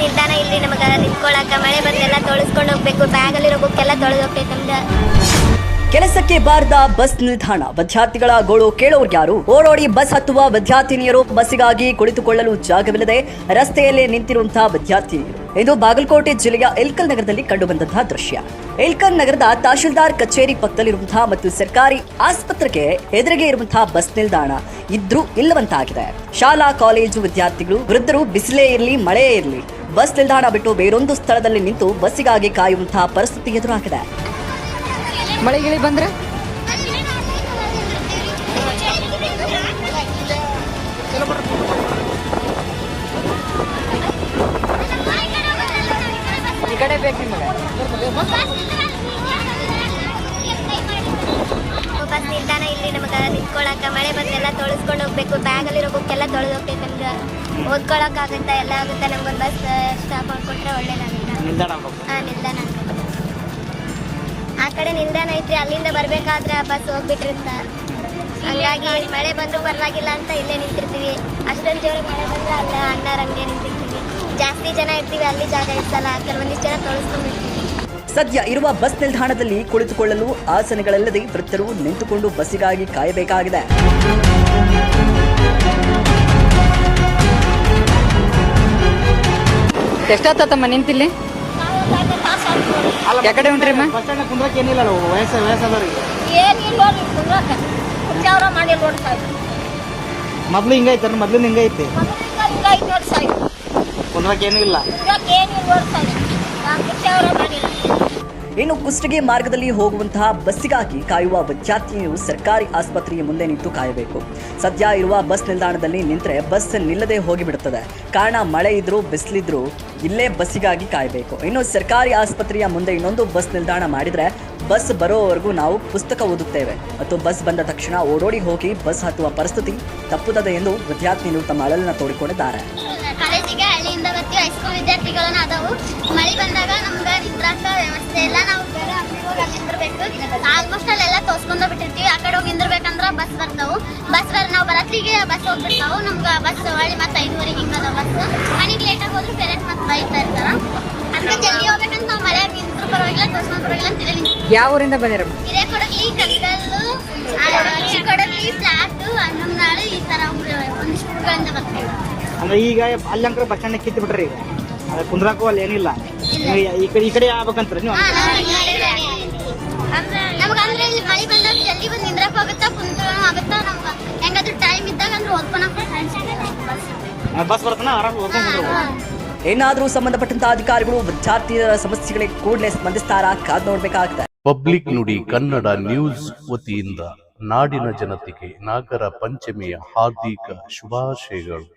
ನಿಲ್ದಾಣ ಇಲ್ರಿ ನಮಗೆ ನಿಂತ್ಕೊಳ್ಳಾಕ ಮಳೆ ಬಂದೆಲ್ಲ ತೊಳಸ್ಕೊಂಡು ಹೋಗ್ಬೇಕು ಬ್ಯಾಗಲ್ಲಿರೋ ಬುಕ್ ಎಲ್ಲ ತೊಳೆದು ಹೋಗ್ತೈತೆ ನಮ್ದು. ಕೆಲಸಕ್ಕೆ ಬಾರದ ಬಸ್ ನಿಲ್ದಾಣ, ವಿದ್ಯಾರ್ಥಿಗಳ ಗೋಳು ಕೇಳೋರ್ಯಾರು? ಓಡೋಡಿ ಬಸ್ ಹತ್ತುವ ವಿದ್ಯಾರ್ಥಿನಿಯರು, ಬಸ್ಸಿಗಾಗಿ ಕುಳಿತುಕೊಳ್ಳಲು ಜಾಗವಿಲ್ಲದೆ ರಸ್ತೆಯಲ್ಲೇ ನಿಂತಿರುವಂತಹ ವಿದ್ಯಾರ್ಥಿನಿಯರು. ಇದು ಬಾಗಲಕೋಟೆ ಜಿಲ್ಲೆಯ ಇಲ್ಕಲ್ ನಗರದಲ್ಲಿ ಕಂಡುಬಂದಂತಹ ದೃಶ್ಯ. ಇಲ್ಕಲ್ ನಗರದ ತಹಶೀಲ್ದಾರ್ ಕಚೇರಿ ಪಕ್ಕದಲ್ಲಿರುವಂತಹ ಮತ್ತು ಸರ್ಕಾರಿ ಆಸ್ಪತ್ರೆಗೆ ಎದುರಿಗೆ ಇರುವಂತಹ ಬಸ್ ನಿಲ್ದಾಣ ಇದ್ರೂ ಇಲ್ಲವಂತಾಗಿದೆ. ಶಾಲಾ ಕಾಲೇಜು ವಿದ್ಯಾರ್ಥಿಗಳು, ವೃದ್ಧರು ಬಿಸಿಲೇ ಇರಲಿ ಮಳೆಯೇ ಇರಲಿ ಬಸ್ ನಿಲ್ದಾಣ ಬಿಟ್ಟು ಬೇರೊಂದು ಸ್ಥಳದಲ್ಲಿ ನಿಂತು ಬಸ್ಸಿಗಾಗಿ ಕಾಯುವಂತಹ ಪರಿಸ್ಥಿತಿ ಎದುರಾಗಿದೆ. ಮಳೆ ಗಿಳಿ ಬಂದ್ರೆ ಈ ಕಡೆ ಬೇಕು ನಿಮಗೆ. ಬಸ್ ನಿಲ್ದಾಣ ಇಲ್ರಿ ನಮಗೆ ನಿಂತ್ಕೊಳ್ಳಾಕ ಮಳೆ ಬಂದೆಲ್ಲ ತೊಳಸ್ಕೊಂಡು ಹೋಗ್ಬೇಕು ಬ್ಯಾಗಲ್ಲಿರೋ ಬುಕ್ ಎಲ್ಲ ತೊಳೆದು ಹೋಗ್ತೈತೆ ನಮ್ಗೆ. ಓದ್ಕೊಳಕ್ ಆಗುತ್ತಾ ಎಲ್ಲ ಆಗುತ್ತೆ. ನಮ್ಗೊಂದು ಬಸ್ ಸ್ಟಾಪ್ ಮಾಡ್ಕೊಟ್ರೆ ಒಳ್ಳೇದಾಗುತ್ತೆ. ನಿಲ್ದಾಣ ನಿಲ್ದಾಣ ಆ ಕಡೆ ನಿಲ್ದಾಣ ಐತ್ರಿ, ಅಲ್ಲಿಂದ ಬರ್ಬೇಕಾದ್ರೆ ಬಸ್ ಹೋಗ್ಬಿಟ್ಟಿರುತ್ತ. ಹಂಗಾಗಿ ಮಳೆ ಬಂದ್ರು ಪರವಾಗಿಲ್ಲ ಅಂತ ಇಲ್ಲೇ ನಿಂತಿರ್ತೀವಿ. ಅಷ್ಟೊಂದು ಜೋರ ಮಳೆ ಬಂದ್ರೆ ಅಲ್ಲ ಅಣ್ಣಾರಂಗೆ ನಿಂತಿರ್ತೀವಿ. ಜಾಸ್ತಿ ಜನ ಇರ್ತೀವಿ, ಅಲ್ಲಿ ಜಾಗ ಇರ್ತಲ್ಲ, ಕೆಲವೊಂದಿಷ್ಟು ಜನ ತೊಳಸ್ಕೊಂಡ್ಬಿಡ್ತೀವಿ. ಸದ್ಯ ಇರುವ ಬಸ್ ನಿಲ್ದಾಣದಲ್ಲಿ ಕುಳಿತುಕೊಳ್ಳಲು ಆಸನಗಳಿಲ್ಲದೆ ವೃದ್ಧರು ನಿಂತುಕೊಂಡು ಬಸ್ಸಿಗಾಗಿ ಕಾಯಬೇಕಾಗಿದೆ. ಎಷ್ಟಾತಮ್ಮ ನಿಂತಿಲ್ಲಿ? ಯಾಕಡೆ ಹೊಂಟ್ರಿಮ್ಮ? ಬಸ್ ಸ್ಟ್ಯಾಂಡ್ ಕುಂದ್ರಕ್ಕೆ ಏನಿಲ್ಲ ವಯಸ್ಸಾದವ್ರಿಗೆ ಮೊದ್ಲು ಹಿಂಗೈತೆ, ಮೊದ್ಲು ಹಿಂಗೈತಿ, ಕುಂದ್ರಕ್ಕೆ ಏನೂ ಇಲ್ಲ. ಇನ್ನು ಕುಷ್ಟಗಿ ಮಾರ್ಗದಲ್ಲಿ ಹೋಗುವಂತಹ ಬಸ್ಸಿಗಾಗಿ ಕಾಯುವ ವಿದ್ಯಾರ್ಥಿನಿಯರು ಸರ್ಕಾರಿ ಆಸ್ಪತ್ರೆಯ ಮುಂದೆ ನಿಂತು ಕಾಯಬೇಕು. ಸದ್ಯ ಇರುವ ಬಸ್ ನಿಲ್ದಾಣದಲ್ಲಿ ನಿಂತರೆ ಬಸ್ ನಿಲ್ಲದೆ ಹೋಗಿಬಿಡುತ್ತದೆ. ಕಾರಣ ಮಳೆ ಇದ್ರೂ ಬಿಸಿಲಿದ್ರೂ ಇಲ್ಲೇ ಬಸ್ಸಿಗಾಗಿ ಕಾಯಬೇಕು. ಇನ್ನು ಸರ್ಕಾರಿ ಆಸ್ಪತ್ರೆಯ ಮುಂದೆ ಇನ್ನೊಂದು ಬಸ್ ನಿಲ್ದಾಣ ಮಾಡಿದರೆ ಬಸ್ ಬರೋವರೆಗೂ ನಾವು ಪುಸ್ತಕ ಓದುತ್ತೇವೆ ಮತ್ತು ಬಸ್ ಬಂದ ತಕ್ಷಣ ಓಡೋಡಿ ಹೋಗಿ ಬಸ್ ಹತ್ತುವ ಪರಿಸ್ಥಿತಿ ತಪ್ಪುತ್ತದೆ ಎಂದು ವಿದ್ಯಾರ್ಥಿನಿಯರು ತಮ್ಮ ಅಳಲನ್ನು ತೋಡಿಕೊಂಡಿದ್ದಾರೆ. ಕಾಲೇಜಿಗೆ ಹಳ್ಳಿಯಿಂದ ಬರ್ತೀವಿ, ಹೈಸ್ಕೂಲ್ ವಿದ್ಯಾರ್ಥಿಗಳನ್ನ ಅದಾವು. ಮಳೆ ಬಂದಾಗ ನಮ್ಗೆ ನಿಂದ್ರಾಕ ವ್ಯವಸ್ಥೆ ಇಲ್ಲ, ನಾವು ಬೇರೆ ಹೋಗಿ ಅಲ್ಲಿ ನಿಂದಿರ್ಬೇಕು. ಆಲ್ಮೋಸ್ಟ್ ಅಲ್ಲೆಲ್ಲ ತೋರ್ಸ್ಕೊಂಡ ಬಿಟ್ಟಿರ್ತೀವಿ. ಆ ಕಡೆ ಹೋಗಿ ನಿಂದಿರ್ಬೇಕಂದ್ರೆ ಬಸ್ ಬರ್ತಾವು. ನಾವು ಬರತ್ಲಿಗೆ ಬಸ್ ಹೋಗ್ಬಿಡ್ತಾವು. ನಮ್ಗೆ ಬಸ್ ಹೊಳ್ಳಿ ಮತ್ತೆ 5:30 ಹಿಂಗದ ಬಸ್. ಮನೆಗೆ ಲೇಟಾಗಿ ಹೋದ್ರು ಪೇರೆಂಟ್ಸ್ ಮತ್ತೆ ಬೈತಾ ಇರ್ತಾರ. ಅದಕ್ಕೆ ಜಲ್ದಿ ಹೋಗ್ಬೇಕಂತ ನಾವು ಮಳೆ ನಿಂತ್ರು ಪರವಾಗಿಲ್ಲ, ತೋರ್ಸ್ಕೊಂಡು ಪರವಾಗಿಲ್ಲ ಅಂತ ಹೇಳಿ. ಯಾವ ಊರಿಂದ ಬಂದಿರಮ್ಮ? ಹಿರೇಕೊಡಗಿ, ಕಗ್ಗಲ್ಲು, ಚಿಕ್ಕೊಡಗಿ, ಫ್ಲಾಟ್, ಹನ್ನೊಂದಾಳು, ಈ ತರ ಒಂದಿಷ್ಟು ಊರುಗಳಿಂದ ಬರ್ತೀವಿ. ಅಂದ್ರೆ ಈಗ ಅಲ್ಲಿ ಅಂಕರ ಬಸ್ ಸ್ಟ್ಯಾಂಡ್ ಕಿತ್ತು ಬಿಟ್ರಿ. ಈಗ ಅದ ಕುಂದ್ರಾಕು ಅಲ್ಲಿ ಏನಿಲ್ಲ. ಈ ಕಡೆ ಆಗ್ಬೇಕಂತ ನೀವು? ನಮ್ಗಂದ್ರೆ ಇಲ್ಲಿ ಮಳೆ ಬಂದಾಗ ಜಲ್ದಿ ಬಂದು ನಿಂದ್ರಕ್ ಹೋಗುತ್ತಾ, ಕುಂದ್ರೂ ಆಗುತ್ತಾ. ನಮ್ಗೆ ಹೆಂಗಾದ್ರೂ ಟೈಮ್ ಇದ್ದಾಗ ಅಂದ್ರೆ ಓದ್ಕೊಳಕ್ ಬಸ್ ಬರ್ತಾನ ಆರಾಮ್ ಓದ್ಕೊಂಡು. ಏನಾದರೂ ಸಂಬಂಧಪಟ್ಟಂತಹ ಅಧಿಕಾರಿಗಳು ವಿದ್ಯಾರ್ಥಿಗಳ ಸಮಸ್ಯೆಗಳಿಗೆ ಕೂಡಲೇ ಸ್ಪಂದಿಸ್ತಾರಾ? ಕಾದ್ ನೋಡ್ಬೇಕಾಗಿದೆ. ಪಬ್ಲಿಕ್ ನುಡಿ ಕನ್ನಡ ನ್ಯೂಸ್ ವತಿಯಿಂದ ನಾಡಿನ ಜನತೆಗೆ ನಾಗರ ಪಂಚಮಿಯ ಹಾರ್ದಿಕ ಶುಭಾಶಯಗಳು.